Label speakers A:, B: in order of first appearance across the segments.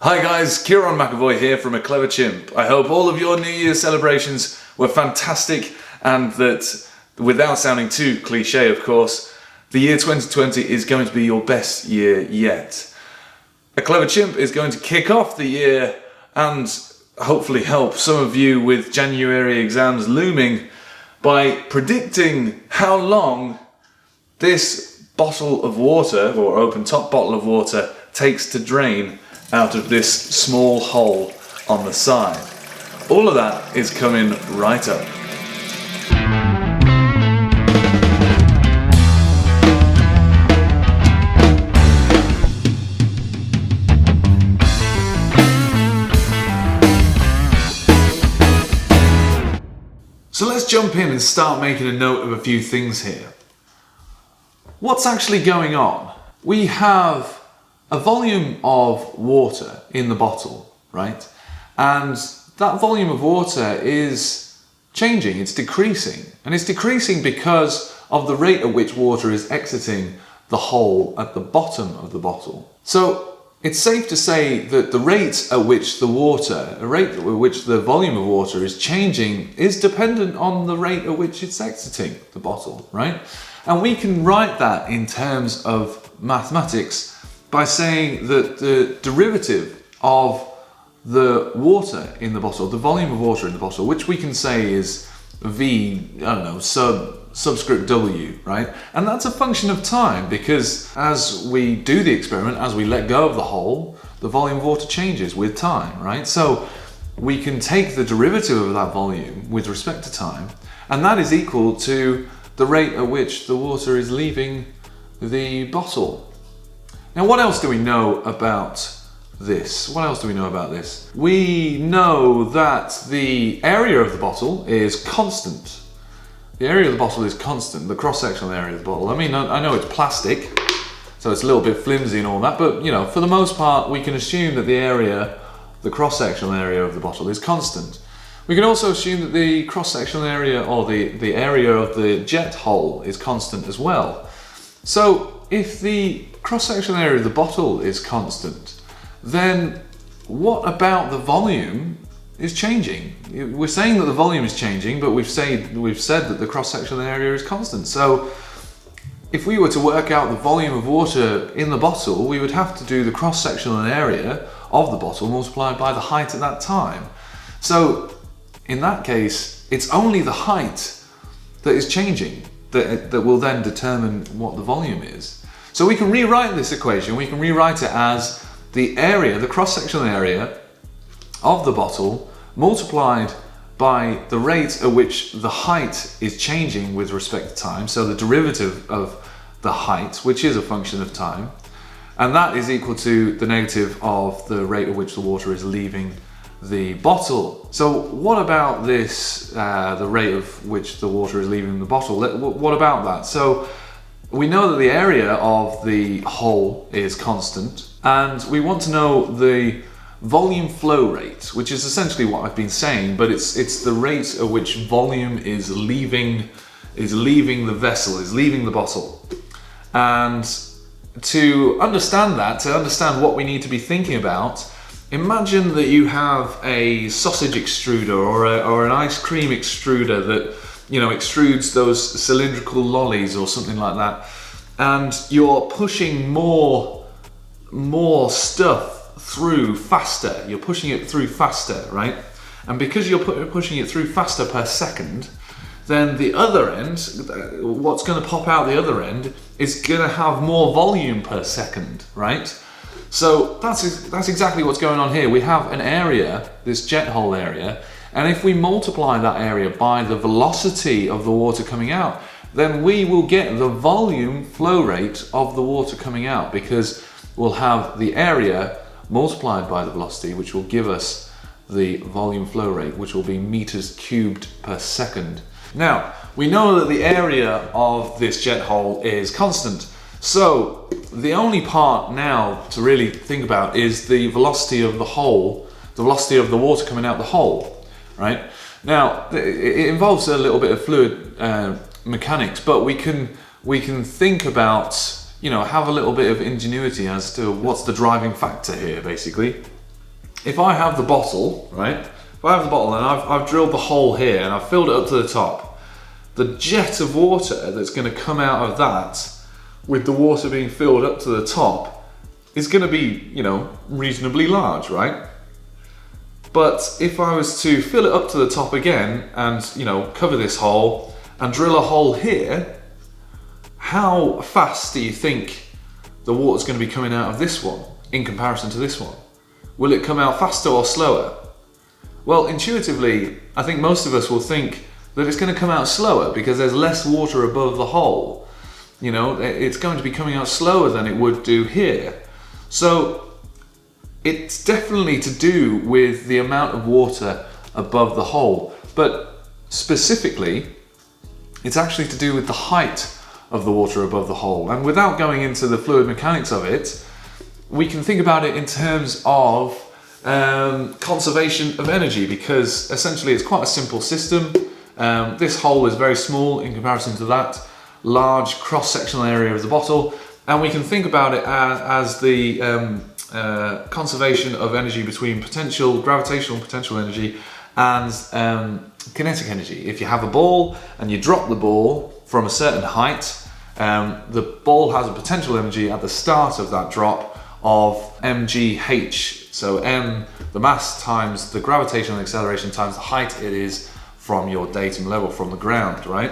A: Hi guys, Kieran McAvoy here from A Clever Chimp. I hope all of your New Year's celebrations were fantastic and that, without sounding too cliche of course, the year 2020 is going to be your best year yet. A Clever Chimp is going to kick off the year and hopefully help some of you with January exams looming by predicting how long this bottle of water, or open top bottle of water, takes to drain out of this small hole on the side. All of that is coming right up. So let's jump in and start making a note of a few things here. What's actually going on? We have a volume of water in the bottle, right? And that volume of water is changing, it's decreasing. And it's decreasing because of the rate at which water is exiting the hole at the bottom of the bottle. So it's safe to say that the rate at which the volume of water is changing is dependent on the rate at which it's exiting the bottle, right? And we can write that in terms of mathematics by saying that the derivative of the water in the bottle, the volume of water in the bottle, which we can say is V, subscript W, right? And that's a function of time, because as we do the experiment, as we let go of the hole, the volume of water changes with time, right? So we can take the derivative of that volume with respect to time, and that is equal to the rate at which the water is leaving the bottle. Now, what else do we know about this? We know that the area of the bottle is constant. The area of the bottle is constant, the cross-sectional area of the bottle. I mean, I know it's plastic, so it's a little bit flimsy and all that, but you know, for the most part, we can assume that the cross-sectional area of the bottle is constant. We can also assume that the cross-sectional area, or the area of the jet hole, is constant as well. So if the cross-sectional area of the bottle is constant, then what about the volume is changing? We're saying that the volume is changing, but we've said that the cross-sectional area is constant. So if we were to work out the volume of water in the bottle, we would have to do the cross-sectional area of the bottle multiplied by the height at that time. So in that case, it's only the height that is changing that will then determine what the volume is. So we can rewrite this equation, we can rewrite it as the area, the cross-sectional area of the bottle multiplied by the rate at which the height is changing with respect to time, so the derivative of the height, which is a function of time, and that is equal to the negative of the rate at which the water is leaving the bottle. So what about this, the rate of which the water is leaving the bottle? What about that? So we know that the area of the hole is constant, and we want to know the volume flow rate, which is essentially what I've been saying, but it's the rate at which volume is leaving the vessel, is leaving the bottle. And to understand that, to understand what we need to be thinking about, imagine that you have a sausage extruder or an ice cream extruder that, you know, extrudes those cylindrical lollies or something like that, and you're pushing more stuff through faster. You're pushing it through faster, right? And because you're pushing it through faster per second, then the other end, what's going to pop out the other end, is going to have more volume per second, right? So that's exactly what's going on here. We have an area, this jet hole area, and if we multiply that area by the velocity of the water coming out, then we will get the volume flow rate of the water coming out, because we'll have the area multiplied by the velocity, which will give us the volume flow rate, which will be meters cubed per second. Now, we know that the area of this jet hole is constant, so the only part now to really think about is the velocity of the hole, the velocity of the water coming out the hole, right? Now, it involves a little bit of fluid mechanics, but we can think about, you know, have a little bit of ingenuity as to what's the driving factor here, basically. if I have the bottle, right? If I have the bottle and I've drilled the hole here and I've filled it up to the top, the jet of water that's going to come out of that, with the water being filled up to the top, is going to be, you know, reasonably large, right? But if I was to fill it up to the top again and, you know, cover this hole and drill a hole here, how fast do you think the water's going to be coming out of this one in comparison to this one? Will it come out faster or slower? Well, intuitively, I think most of us will think that it's going to come out slower because there's less water above the hole. You know, it's going to be coming out slower than it would do here. So it's definitely to do with the amount of water above the hole, but specifically, it's actually to do with the height of the water above the hole. And without going into the fluid mechanics of it, we can think about it in terms of conservation of energy, because essentially it's quite a simple system. This hole is very small in comparison to that large cross-sectional area of the bottle, and we can think about it as the conservation of energy between gravitational potential energy and kinetic energy. If you have a ball and you drop the ball from a certain height, the ball has a potential energy at the start of that drop of mgh. So m, the mass, times the gravitational acceleration times the height it is from your datum level, from the ground, right?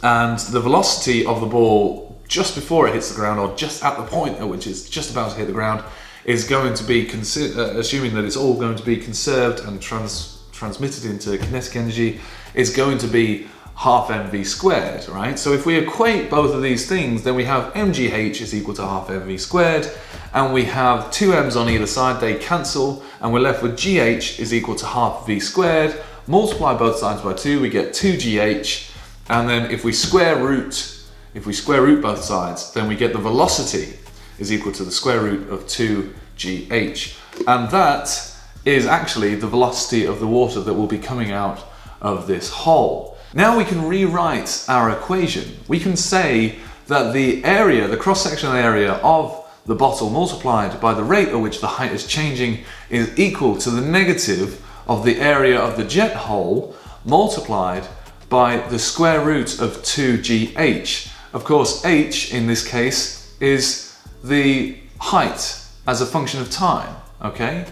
A: And the velocity of the ball just before it hits the ground, or just at the point at which it's just about to hit the ground, is going to be, assuming that it's all going to be conserved and transmitted into kinetic energy, is going to be half mv squared, right? So if we equate both of these things, then we have mgh is equal to half mv squared, and we have two m's on either side, they cancel, and we're left with gh is equal to half v squared. Multiply both sides by 2, we get 2gh, and then if we square root both sides, then we get the velocity is equal to the square root of 2gh, and that is actually the velocity of the water that will be coming out of this hole. Now we can rewrite our equation. We can say that the area, the cross-sectional area of the bottle multiplied by the rate at which the height is changing is equal to the negative of the area of the jet hole multiplied by the square root of 2gh. Of course, h in this case is the height as a function of time, okay?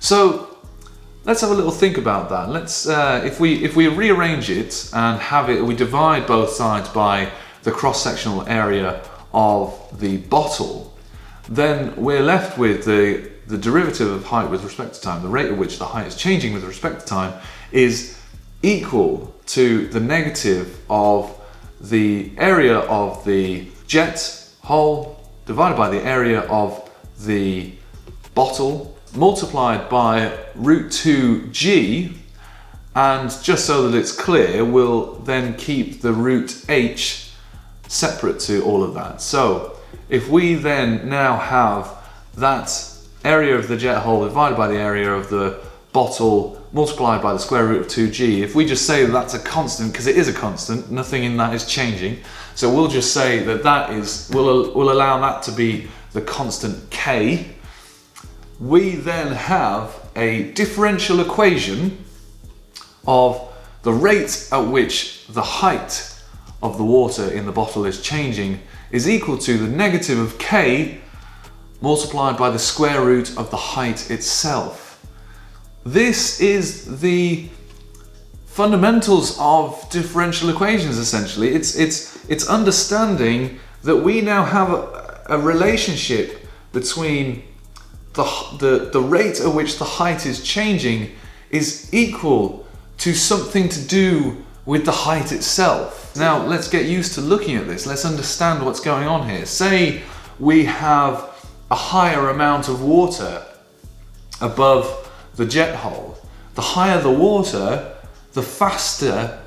A: So let's have a little think about that. Let's, if we rearrange it and have it, we divide both sides by the cross-sectional area of the bottle, then we're left with the derivative of height with respect to time, the rate at which the height is changing with respect to time, is equal to the negative of the area of the jet hole divided by the area of the bottle multiplied by root 2g, and just so that it's clear, we'll then keep the root h separate to all of that. So if we then now have that area of the jet hole divided by the area of the bottle multiplied by the square root of 2g, if we just say that that's a constant, because it is a constant, nothing in that is changing, so we'll just say that that is, we'll allow that to be the constant k. We then have a differential equation of the rate at which the height of the water in the bottle is changing is equal to the negative of k multiplied by the square root of the height itself. This is the fundamentals of differential equations, essentially. It's understanding that we now have a relationship between the rate at which the height is changing is equal to something to do with the height itself. Now let's get used to looking at this. Let's understand what's going on here. Say we have a higher amount of water above the jet hole. The higher the water, the faster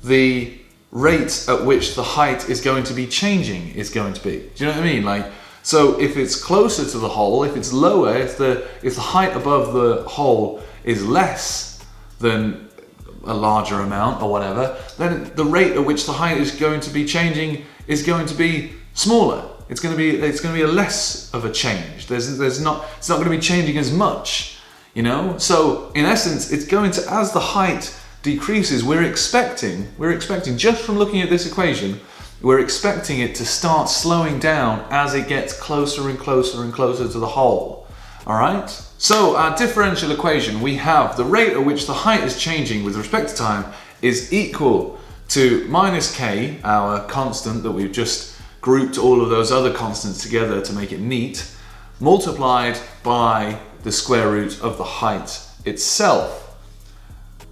A: the rate at which the height is going to be changing is going to be. Do you know what I mean? Like, so if it's closer to the hole, if it's lower, if the height above the hole is less than a larger amount or whatever, then the rate at which the height is going to be changing is going to be smaller. It's going to be a less of a change. It's not going to be changing as much, you know. So in essence, it's going to, as the height decreases, we're expecting just from looking at this equation, we're expecting it to start slowing down as it gets closer and closer and closer to the hole. All right. So our differential equation, we have the rate at which the height is changing with respect to time is equal to minus k, our constant that we've just grouped all of those other constants together to make it neat, multiplied by the square root of the height itself.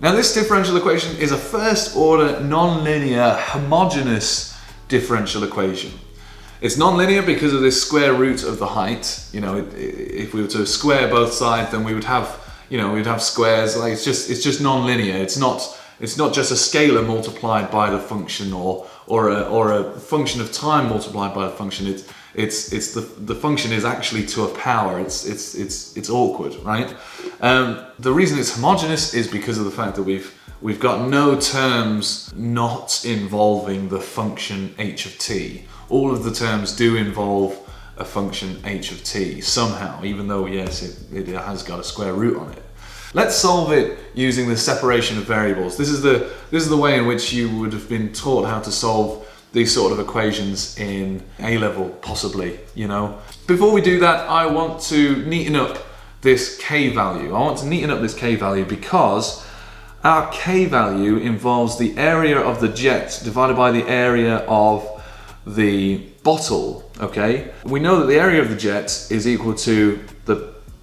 A: Now this differential equation is a first order nonlinear homogeneous differential equation. It's nonlinear because of this square root of the height. You know, if we were to square both sides, then we would have, you know, we'd have squares. Like it's just nonlinear. It's not just a scalar multiplied by the function or a function of time multiplied by the function. The function is actually to a power. It's awkward, right? The reason it's homogeneous is because of the fact that we've got no terms not involving the function h of t. All of the terms do involve a function h of t somehow, even though yes, it has got a square root on it. Let's solve it using the separation of variables. This is the way in which you would have been taught how to solve these sort of equations in A-level, possibly, you know. Before we do that, I want to neaten up this k value. I want to neaten up this k value because our k value involves the area of the jet divided by the area of the bottle, okay? We know that the area of the jet is equal to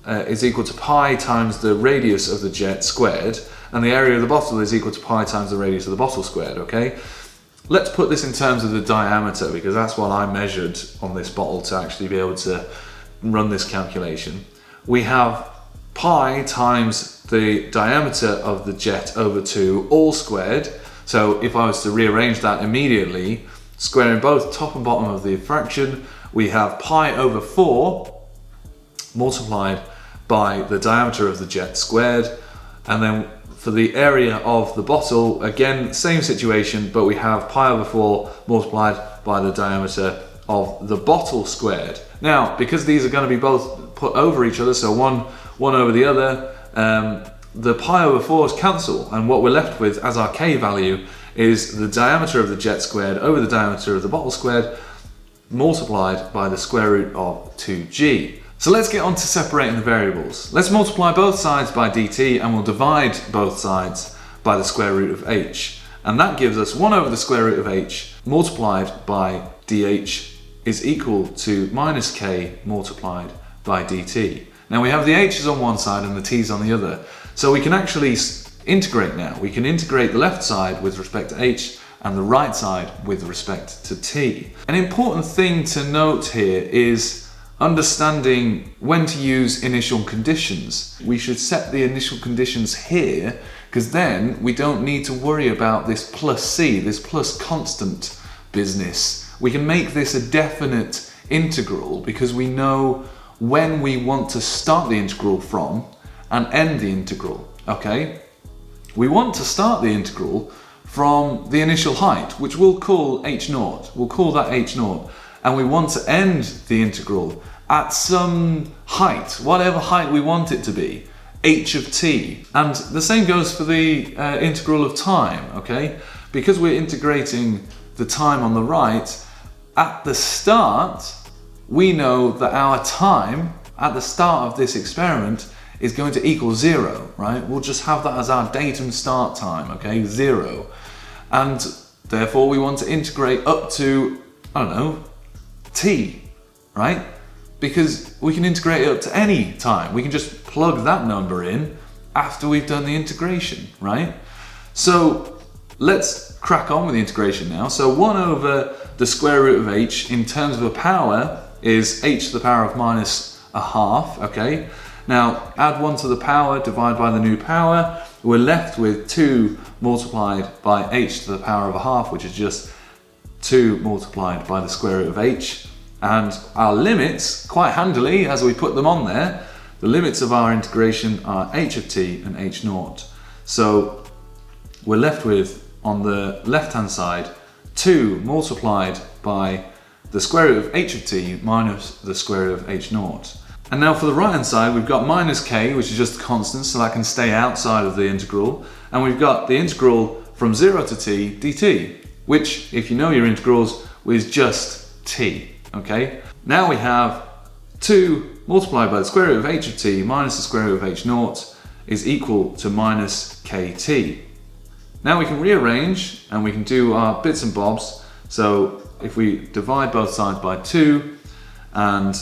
A: pi times the radius of the jet squared, and the area of the bottle is equal to pi times the radius of the bottle squared, okay? Let's put this in terms of the diameter because that's what I measured on this bottle to actually be able to run this calculation. We have pi times the diameter of the jet over 2 all squared. So if I was to rearrange that immediately, squaring both top and bottom of the fraction, we have pi over 4 multiplied by the diameter of the jet squared, and then for the area of the bottle, again, same situation, but we have pi over 4 multiplied by the diameter of the bottle squared. Now, because these are going to be both put over each other, so one over the other, the pi over 4s cancel, and what we're left with as our k value is the diameter of the jet squared over the diameter of the bottle squared multiplied by the square root of 2g. So let's get on to separating the variables. Let's multiply both sides by dt and we'll divide both sides by the square root of h. And that gives us 1 over the square root of h multiplied by dh is equal to minus k multiplied by dt. Now we have the h's on one side and the t's on the other. So we can actually integrate now. We can integrate the left side with respect to h and the right side with respect to t. An important thing to note here is understanding when to use initial conditions. We should set the initial conditions here because then we don't need to worry about this plus c, this plus constant business. We can make this a definite integral because we know when we want to start the integral from and end the integral, okay? We want to start the integral from the initial height, which we'll call h0. We'll call that h0. And we want to end the integral at some height, whatever height we want it to be, h of t. And the same goes for the integral of time, okay? Because we're integrating the time on the right, at the start, we know that our time at the start of this experiment is going to equal 0, right? We'll just have that as our datum start time, okay? 0. And therefore we want to integrate up to, I don't know, t, right? Because we can integrate it up to any time. We can just plug that number in after we've done the integration, right? So let's crack on with the integration now. So 1 over the square root of h in terms of a power is h to the power of minus a half, okay? Now add 1 to the power, divide by the new power, we're left with 2 multiplied by h to the power of a half, which is just 2 multiplied by the square root of h. And our limits, quite handily, as we put them on there, the limits of our integration are h of t and h0. So we're left with, on the left-hand side, 2 multiplied by the square root of h of t minus the square root of h naught. And now for the right hand side, we've got minus k, which is just a constant, so that can stay outside of the integral. And we've got the integral from 0 to t dt, which, if you know your integrals, is just t, okay? Now we have 2 multiplied by the square root of h of t minus the square root of h naught is equal to minus kt. Now we can rearrange and we can do our bits and bobs. So if we divide both sides by 2 and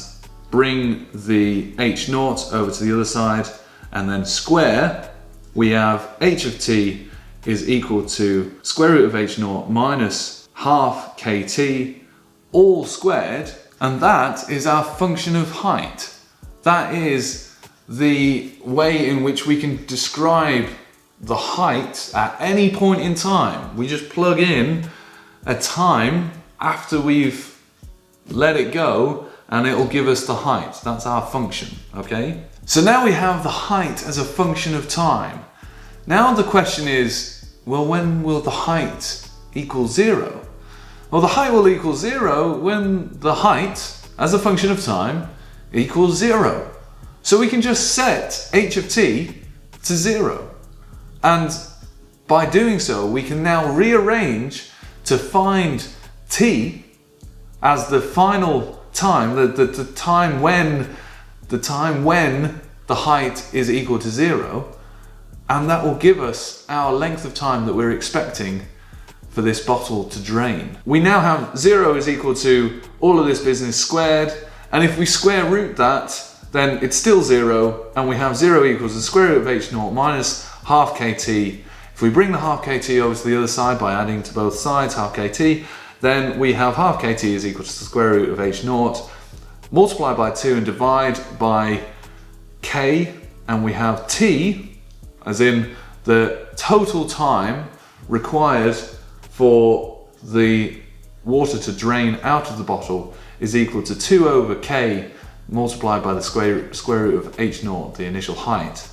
A: bring the h naught over to the other side and then square, we have h of t is equal to square root of h naught minus half kt all squared, and that is our function of height. That is the way in which we can describe the height at any point in time. We just plug in a time after we've let it go and it'll give us the height. That's our function, okay? So now we have the height as a function of time. Now the question is, well, when will the height equal 0? Well, the height will equal 0 when the height as a function of time equals 0. So we can just set h of t to 0. And by doing so, we can now rearrange to find t as the final time, the time when the height is equal to 0, and that will give us our length of time that we're expecting for this bottle to drain. We now have 0 is equal to all of this business squared, and if we square root that, then it's still 0, and we have 0 equals the square root of h naught minus half kt. If we bring the half kt over to the other side by adding to both sides half kt, then we have half kt is equal to the square root of h naught, multiply by 2 and divide by k, and we have t, as in the total time required for the water to drain out of the bottle is equal to 2 over k multiplied by the square root of h naught, the initial height.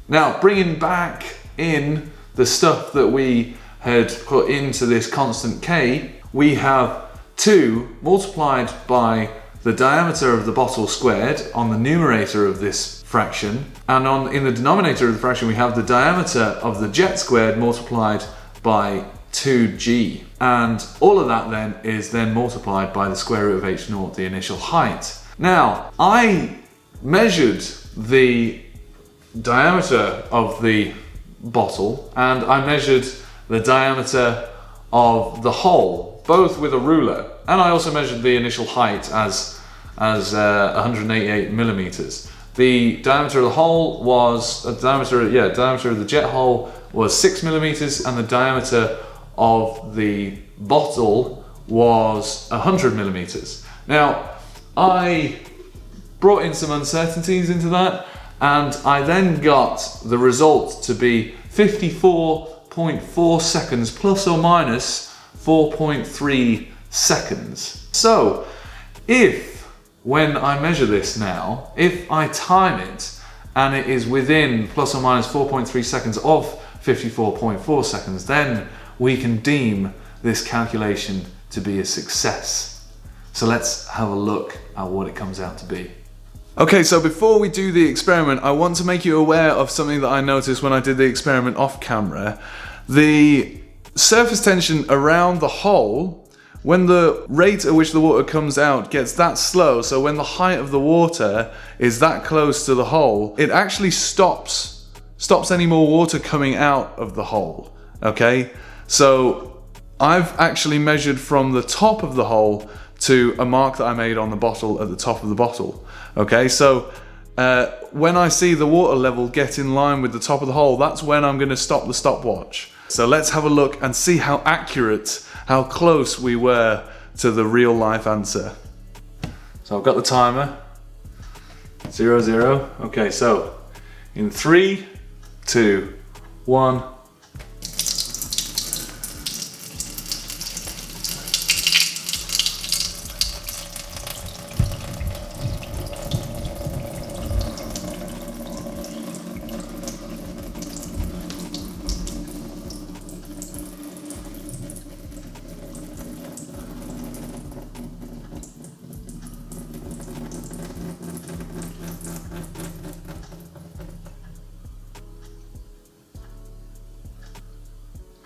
A: Now, bringing back in the stuff that we had put into this constant k, we have 2 multiplied by the diameter of the bottle squared on the numerator of this fraction, and in the denominator of the fraction we have the diameter of the jet squared multiplied by 2g, and all of that then is then multiplied by the square root of h naught, the initial height. Now, I measured the diameter of the bottle and I measured the diameter of the hole, both with a ruler, and I also measured the initial height as 188 millimeters. The diameter of the hole was diameter of the jet hole was 6 millimeters, and the diameter of the bottle was 100 millimeters. Now, I brought in some uncertainties into that, and I then got the result to be 54.4 seconds plus or minus 4.3 seconds. So if, when I measure this now, if I time it and it is within plus or minus 4.3 seconds of 54.4 seconds, then we can deem this calculation to be a success. So let's have a look at what it comes out to be. Okay, so before we do the experiment, I want to make you aware of something that I noticed when I did the experiment off camera. The surface tension around the hole, when the rate at which the water comes out gets that slow, so when the height of the water is that close to the hole, it actually stops any more water coming out of the hole, okay? So I've actually measured from the top of the hole to a mark that I made on the bottle at the top of the bottle. Okay, so when I see the water level get in line with the top of the hole, that's when I'm going to stop the stopwatch. So let's have a look and see how accurate, how close we were to the real life answer. So I've got the timer, 0, 0. Okay, so in 3, 2, 1.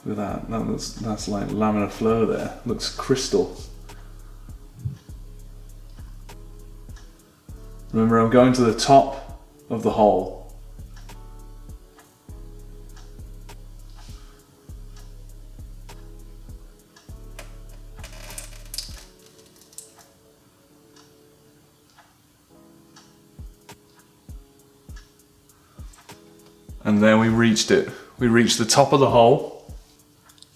A: Look at that. That's like laminar flow there. Looks crystal. Remember, I'm going to the top of the hole. And then we reached it. We reached the top of the hole.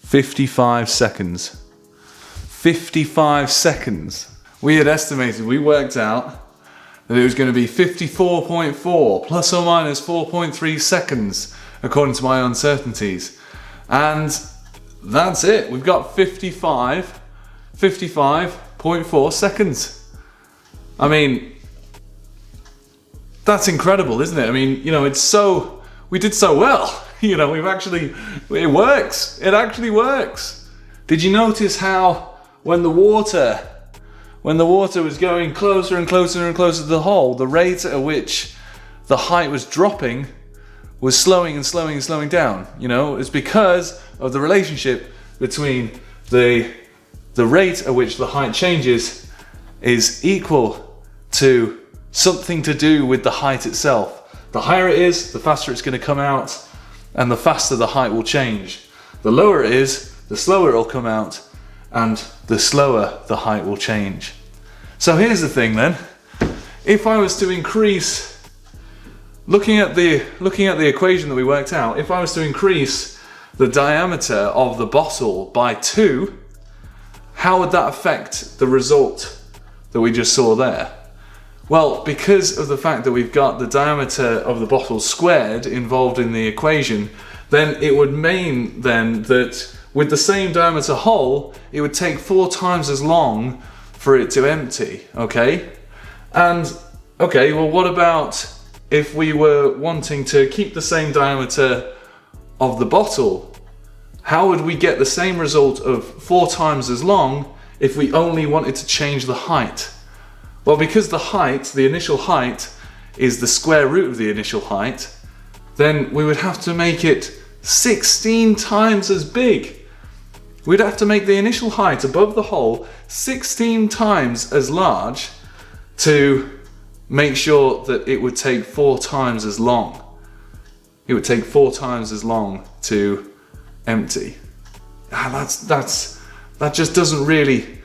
A: 55 seconds. 55 seconds. We had estimated, we worked out that it was going to be 54.4 plus or minus 4.3 seconds according to my uncertainties. And that's it. We've got 55.4 seconds. I mean, that's incredible, isn't it? I mean, you know, we did so well. You know, it works. It actually works. Did you notice how when the water was going closer and closer and closer to the hole, the rate at which the height was dropping was slowing and slowing and slowing down? You know, it's because of the relationship between the rate at which the height changes is equal to something to do with the height itself. The higher it is, the faster it's going to come out, and the faster the height will change. The lower it is, the slower it'll come out, and the slower the height will change. So here's the thing then. If I was to increase, looking at the equation that we worked out, if I was to increase the diameter of the bottle by 2, how would that affect the result that we just saw there? Well, because of the fact that we've got the diameter of the bottle squared involved in the equation, then it would mean then that with the same diameter hole, it would take 4 times as long for it to empty, okay? And, okay, well what about if we were wanting to keep the same diameter of the bottle? How would we get the same result of 4 times as long if we only wanted to change the height? Well, because the height, the initial height, is the square root of the initial height, then we would have to make it 16 times as big. We'd have to make the initial height above the hole 16 times as large to make sure that it would take 4 times as long. It would take 4 times as long to empty. That just doesn't really...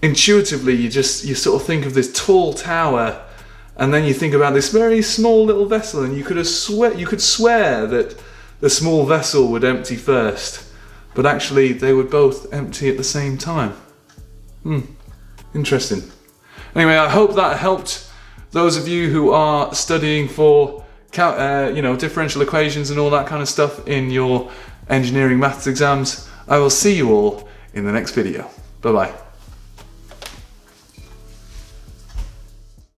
A: Intuitively, you sort of think of this tall tower, and then you think about this very small little vessel, and you could swear that the small vessel would empty first, but actually they would both empty at the same time. Interesting. Anyway, I hope that helped those of you who are studying for differential equations and all that kind of stuff in your engineering maths exams. I will see you all in the next video. Bye bye.